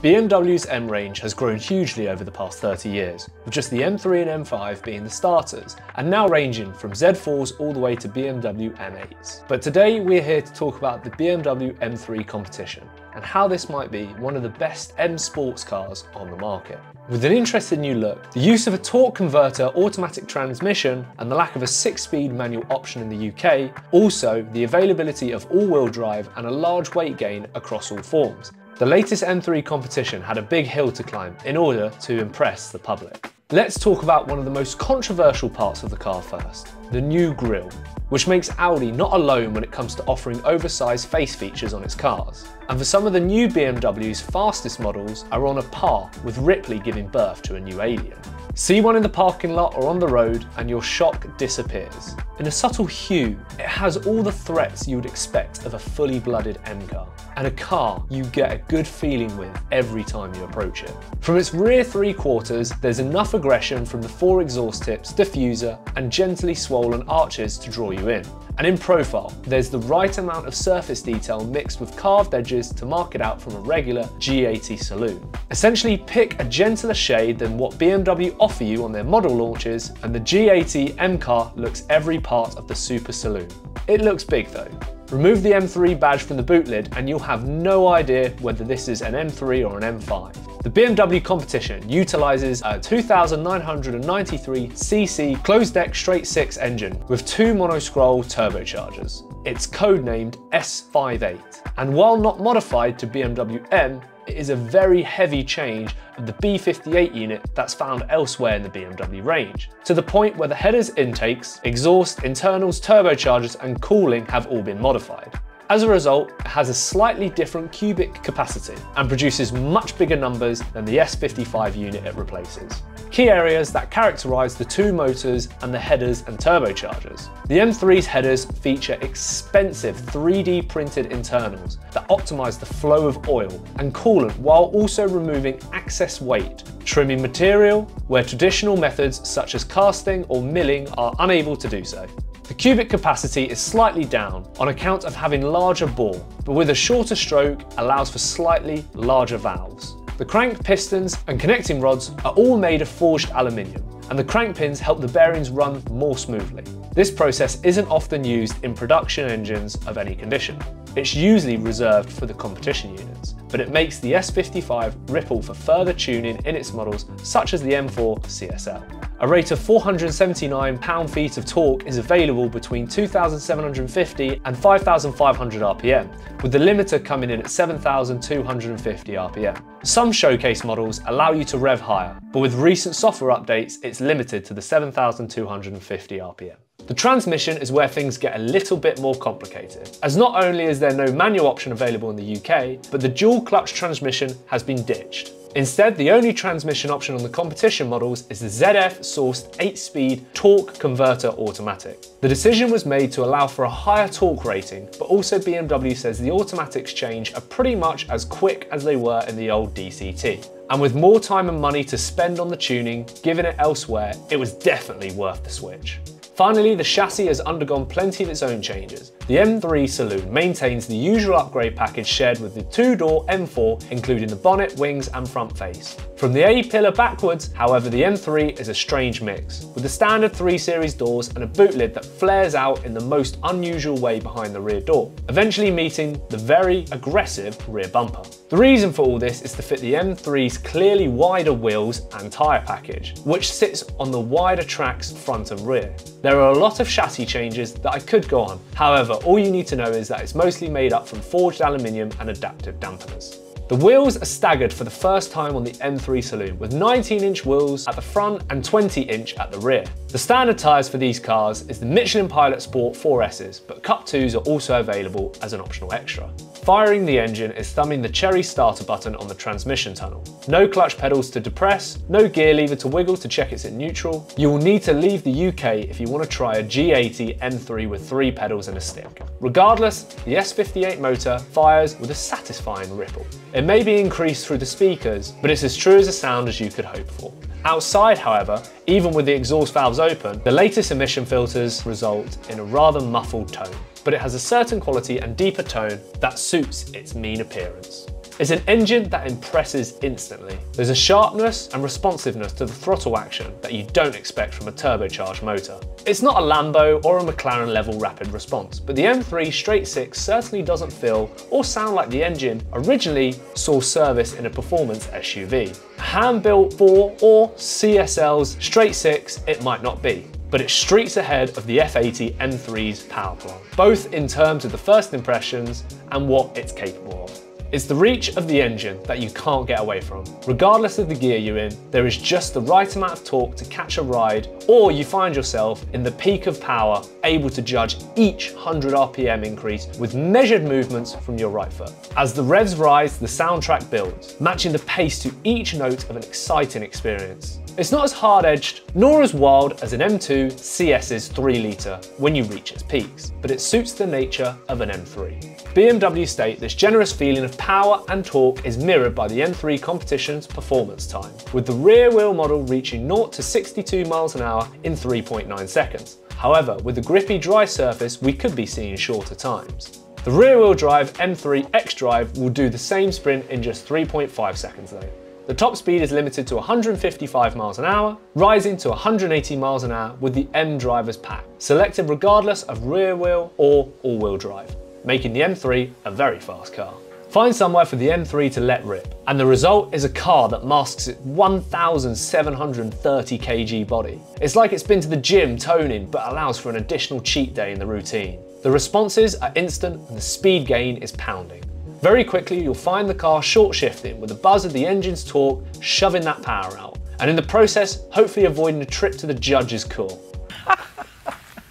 BMW's M range has grown hugely over the past 30 years, with just the M3 and M5 being the starters, and now ranging from Z4s all the way to BMW M8s. But today we're here to talk about the BMW M3 Competition, and how this might be one of the best M sports cars on the market. With an interesting new look, the use of a torque converter automatic transmission, and the lack of a 6-speed manual option in the UK, also the availability of all-wheel drive and a large weight gain across all forms. The latest M3 Competition had a big hill to climb in order to impress the public. Let's talk about one of the most controversial parts of the car first, the new grille, which makes Audi not alone when it comes to offering oversized face features on its cars. And for some of the new BMW's fastest models are on a par with Ripley giving birth to a new alien. See one in the parking lot or on the road and your shock disappears. In a subtle hue, it has all the threats you would expect of a fully blooded M car, and a car you get a good feeling with every time you approach it. From its rear three quarters, there's enough aggression from the 4 exhaust tips, diffuser, and gently swollen arches to draw you in. And in profile, there's the right amount of surface detail mixed with carved edges to mark it out from a regular G80 saloon. Essentially, pick a gentler shade than what BMW offer you on their model launches, and the G80 M car looks every part of the super saloon. It looks big though. Remove the M3 badge from the boot lid and you'll have no idea whether this is an M3 or an M5. The BMW Competition utilises a 2,993cc closed-deck straight-six engine with 2 monoscroll turbochargers. It's codenamed S58, and while not modified to BMW M, it is a very heavy change of the B58 unit that's found elsewhere in the BMW range, to the point where the headers, intakes, exhaust, internals, turbochargers and cooling have all been modified. As a result, it has a slightly different cubic capacity and produces much bigger numbers than the S55 unit it replaces. Key areas that characterise the 2 motors and the headers and turbochargers. The M3's headers feature expensive 3D printed internals that optimise the flow of oil and coolant while also removing excess weight, trimming material where traditional methods such as casting or milling are unable to do so. The cubic capacity is slightly down on account of having larger bore, but with a shorter stroke allows for slightly larger valves. The crank pistons and connecting rods are all made of forged aluminium, and the crank pins help the bearings run more smoothly. This process isn't often used in production engines of any condition. It's usually reserved for the competition units, but it makes the S55 ripple for further tuning in its models such as the M4 CSL. A rate of 479 pound-feet of torque is available between 2,750 and 5,500 RPM, with the limiter coming in at 7,250 RPM. Some showcase models allow you to rev higher, but with recent software updates, it's limited to the 7,250 RPM. The transmission is where things get a little bit more complicated, as not only is there no manual option available in the UK, but the dual clutch transmission has been ditched. Instead, the only transmission option on the competition models is the ZF-sourced 8-speed torque converter automatic. The decision was made to allow for a higher torque rating, but also BMW says the automatics change are pretty much as quick as they were in the old DCT. And with more time and money to spend on the tuning, given it elsewhere, it was definitely worth the switch. Finally, the chassis has undergone plenty of its own changes. The M3 saloon maintains the usual upgrade package shared with the 2-door M4, including the bonnet, wings and front face. From the A-pillar backwards, however, the M3 is a strange mix, with the standard 3 Series doors and a boot lid that flares out in the most unusual way behind the rear door, eventually meeting the very aggressive rear bumper. The reason for all this is to fit the M3's clearly wider wheels and tyre package, which sits on the wider tracks front and rear. There are a lot of chassis changes that I could go on, however all you need to know is that it's mostly made up from forged aluminium and adaptive dampeners. The wheels are staggered for the first time on the M3 saloon, with 19-inch wheels at the front and 20-inch at the rear. The standard tyres for these cars is the Michelin Pilot Sport 4Ss, but Cup 2s are also available as an optional extra. Firing the engine is thumbing the cherry starter button on the transmission tunnel. No clutch pedals to depress, no gear lever to wiggle to check it's in neutral. You will need to leave the UK if you want to try a G80 M3 with 3 pedals and a stick. Regardless, the S58 motor fires with a satisfying ripple. It may be increased through the speakers, but it's as true as a sound as you could hope for. Outside, however, even with the exhaust valves open, the latest emission filters result in a rather muffled tone, but it has a certain quality and deeper tone that suits its mean appearance. It's an engine that impresses instantly. There's a sharpness and responsiveness to the throttle action that you don't expect from a turbocharged motor. It's not a Lambo or a McLaren level rapid response, but the M3 straight six certainly doesn't feel or sound like the engine originally saw service in a performance SUV. A hand-built 4 or CSL's straight six it might not be, but it streaks ahead of the F80 M3's power plant, both in terms of the first impressions and what it's capable of. It's the reach of the engine that you can't get away from. Regardless of the gear you're in, there is just the right amount of torque to catch a ride, or you find yourself in the peak of power, able to judge each 100 RPM increase with measured movements from your right foot. As the revs rise, the soundtrack builds, matching the pace to each note of an exciting experience. It's not as hard-edged nor as wild as an M2 CS's 3 litre when you reach its peaks, but it suits the nature of an M3. BMW state this generous feeling of power and torque is mirrored by the M3 Competition's performance time, with the rear wheel model reaching 0 to 62 miles an hour in 3.9 seconds. However, with the grippy dry surface, we could be seeing shorter times. The rear wheel drive M3 xDrive will do the same sprint in just 3.5 seconds though. The top speed is limited to 155 miles an hour, rising to 180 miles an hour with the M driver's pack, selected regardless of rear wheel or all-wheel drive, making the M3 a very fast car. Find somewhere for the M3 to let rip, and the result is a car that masks its 1,730 kg body. It's like it's been to the gym toning, but allows for an additional cheat day in the routine. The responses are instant and the speed gain is pounding. Very quickly, you'll find the car short shifting with the buzz of the engine's torque shoving that power out, and in the process, hopefully avoiding a trip to the judge's call.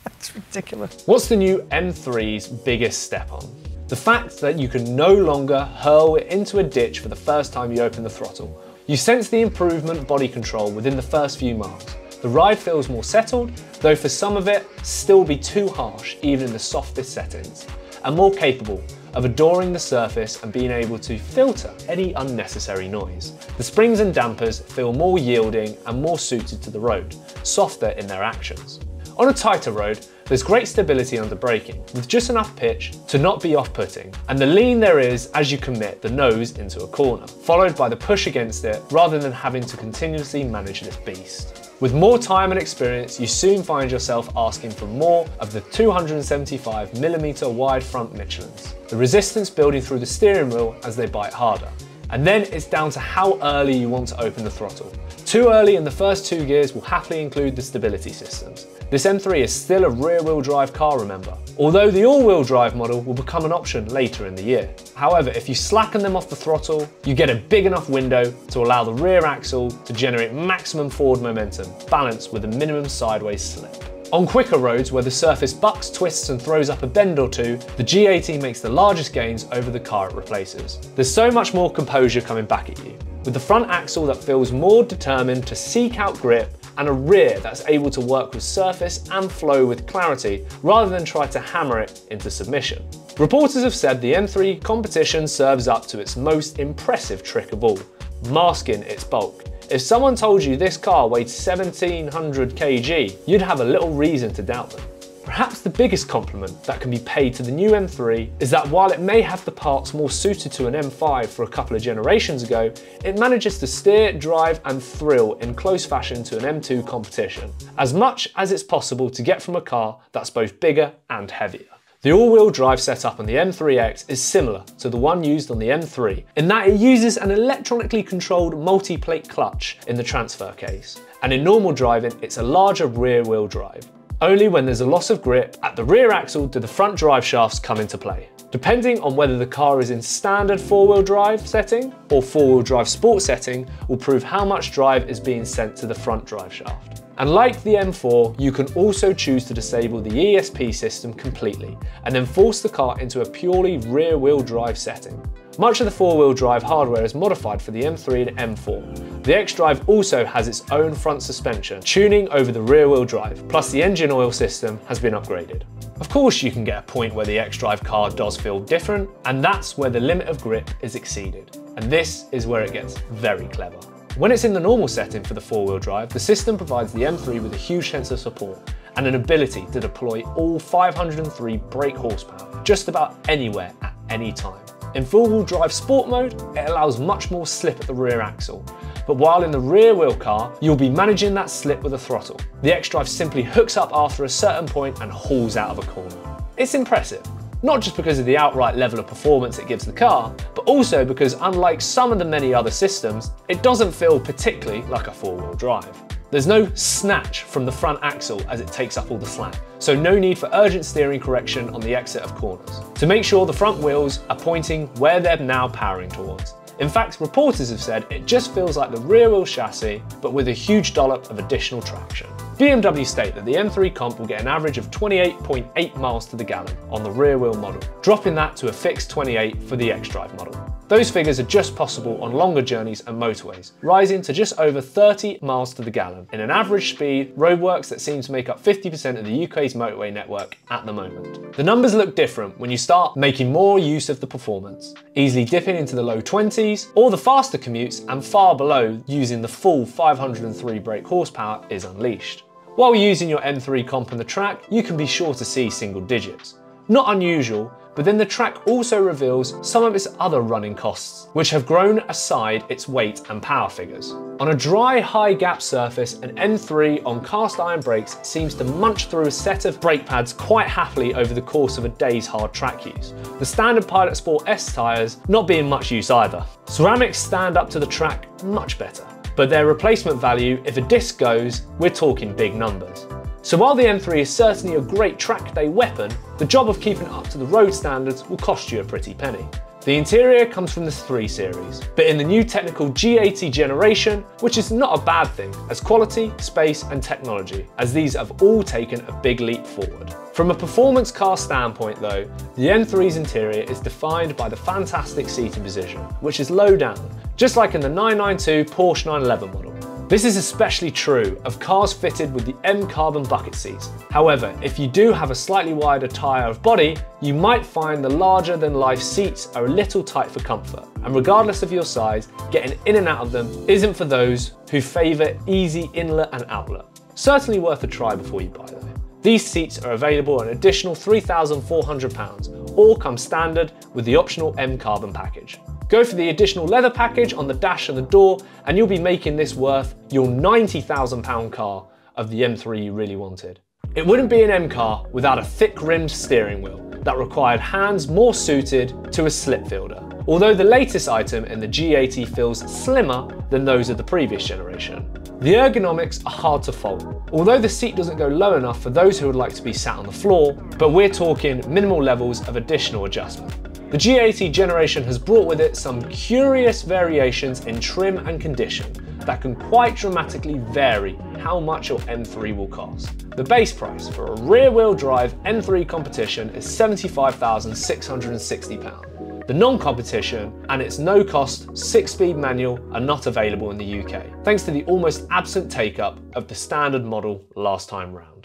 That's ridiculous. What's the new M3's biggest step on? The fact that you can no longer hurl it into a ditch for the first time you open the throttle. You sense the improvement body control within the first few miles. The ride feels more settled, though for some of it, still be too harsh even in the softest settings, and more capable of adoring the surface and being able to filter any unnecessary noise. The springs and dampers feel more yielding and more suited to the road, softer in their actions. On a tighter road, there's great stability under braking, with just enough pitch to not be off-putting, and the lean there is as you commit the nose into a corner, followed by the push against it rather than having to continuously manage this beast. With more time and experience, you soon find yourself asking for more of the 275mm wide front Michelins, the resistance building through the steering wheel as they bite harder. And then it's down to how early you want to open the throttle. Too early in the first 2 gears will happily include the stability systems. This M3 is still a rear-wheel drive car, remember, although the all-wheel drive model will become an option later in the year. However, if you slacken them off the throttle, you get a big enough window to allow the rear axle to generate maximum forward momentum, balanced with a minimum sideways slip. On quicker roads where the surface bucks, twists and throws up a bend or two, the G80 makes the largest gains over the car it replaces. There's so much more composure coming back at you, with the front axle that feels more determined to seek out grip and a rear that's able to work with surface and flow with clarity rather than try to hammer it into submission. Reporters have said the M3 Competition serves up to its most impressive trick of all, masking its bulk. If someone told you this car weighed 1,700 kg, you'd have a little reason to doubt them. Perhaps the biggest compliment that can be paid to the new M3 is that while it may have the parts more suited to an M5 for a couple of generations ago, it manages to steer, drive and thrill in close fashion to an M2 Competition, as much as it's possible to get from a car that's both bigger and heavier. The all-wheel drive setup on the M3X is similar to the one used on the M3 in that it uses an electronically controlled multi-plate clutch in the transfer case, and in normal driving it's a larger rear-wheel drive. Only when there's a loss of grip at the rear axle do the front drive shafts come into play. Depending on whether the car is in standard 4-wheel drive setting or 4-wheel drive sport setting will prove how much drive is being sent to the front drive shaft. And like the M4, you can also choose to disable the ESP system completely and then force the car into a purely rear-wheel drive setting. Much of the 4-wheel drive hardware is modified for the M3 and M4. The xDrive also has its own front suspension, tuning over the rear-wheel drive, plus the engine oil system has been upgraded. Of course you can get a point where the xDrive car does feel different, and that's where the limit of grip is exceeded. And this is where it gets very clever. When it's in the normal setting for the 4-wheel drive, the system provides the M3 with a huge sense of support and an ability to deploy all 503 brake horsepower just about anywhere at any time. In four-wheel drive sport mode, it allows much more slip at the rear axle. But while in the rear wheel car, you'll be managing that slip with a throttle. The xDrive simply hooks up after a certain point and hauls out of a corner. It's impressive, not just because of the outright level of performance it gives the car, but also because unlike some of the many other systems, it doesn't feel particularly like a four-wheel drive. There's no snatch from the front axle as it takes up all the slack, so no need for urgent steering correction on the exit of corners, to make sure the front wheels are pointing where they're now powering towards. In fact, reporters have said it just feels like the rear wheel chassis, but with a huge dollop of additional traction. BMW state that the M3 Comp will get an average of 28.8 miles to the gallon on the rear wheel model, dropping that to a fixed 28 for the xDrive model. Those figures are just possible on longer journeys and motorways, rising to just over 30 miles to the gallon in an average speed roadworks that seem to make up 50% of the UK's motorway network at the moment. The numbers look different when you start making more use of the performance, easily dipping into the low 20s, or the faster commutes and far below using the full 503 brake horsepower is unleashed. While using your M3 Comp on the track, you can be sure to see single digits. Not unusual, but then the track also reveals some of its other running costs, which have grown aside its weight and power figures. On a dry, high gap surface, an M3 on cast iron brakes seems to munch through a set of brake pads quite happily over the course of a day's hard track use. The standard Pilot Sport S tyres not being much use either. Ceramics stand up to the track much better, but their replacement value, if a disc goes, we're talking big numbers. So while the M3 is certainly a great track day weapon, the job of keeping up to the road standards will cost you a pretty penny. The interior comes from the 3 Series, but in the new technical G80 generation, which is not a bad thing, as quality, space and technology, as these have all taken a big leap forward. From a performance car standpoint though, the M3's interior is defined by the fantastic seating position, which is low down, just like in the 992 Porsche 911 model. This is especially true of cars fitted with the M carbon bucket seats. However, if you do have a slightly wider tyre of body, you might find the larger than life seats are a little tight for comfort. And regardless of your size, getting in and out of them isn't for those who favour easy inlet and outlet. Certainly worth a try before you buy though. These seats are available at an additional £3,400 or come standard with the optional M carbon package. Go for the additional leather package on the dash and the door and you'll be making this worth your £90,000 car of the M3 you really wanted. It wouldn't be an M car without a thick-rimmed steering wheel that required hands more suited to a slip fielder. Although the latest item in the G80 feels slimmer than those of the previous generation. The ergonomics are hard to fault, although the seat doesn't go low enough for those who would like to be sat on the floor, but we're talking minimal levels of additional adjustment. The G80 generation has brought with it some curious variations in trim and condition that can quite dramatically vary how much your M3 will cost. The base price for a rear-wheel drive M3 Competition is £75,660. The non-competition and its no-cost 6-speed manual are not available in the UK, thanks to the almost absent take-up of the standard model last time round.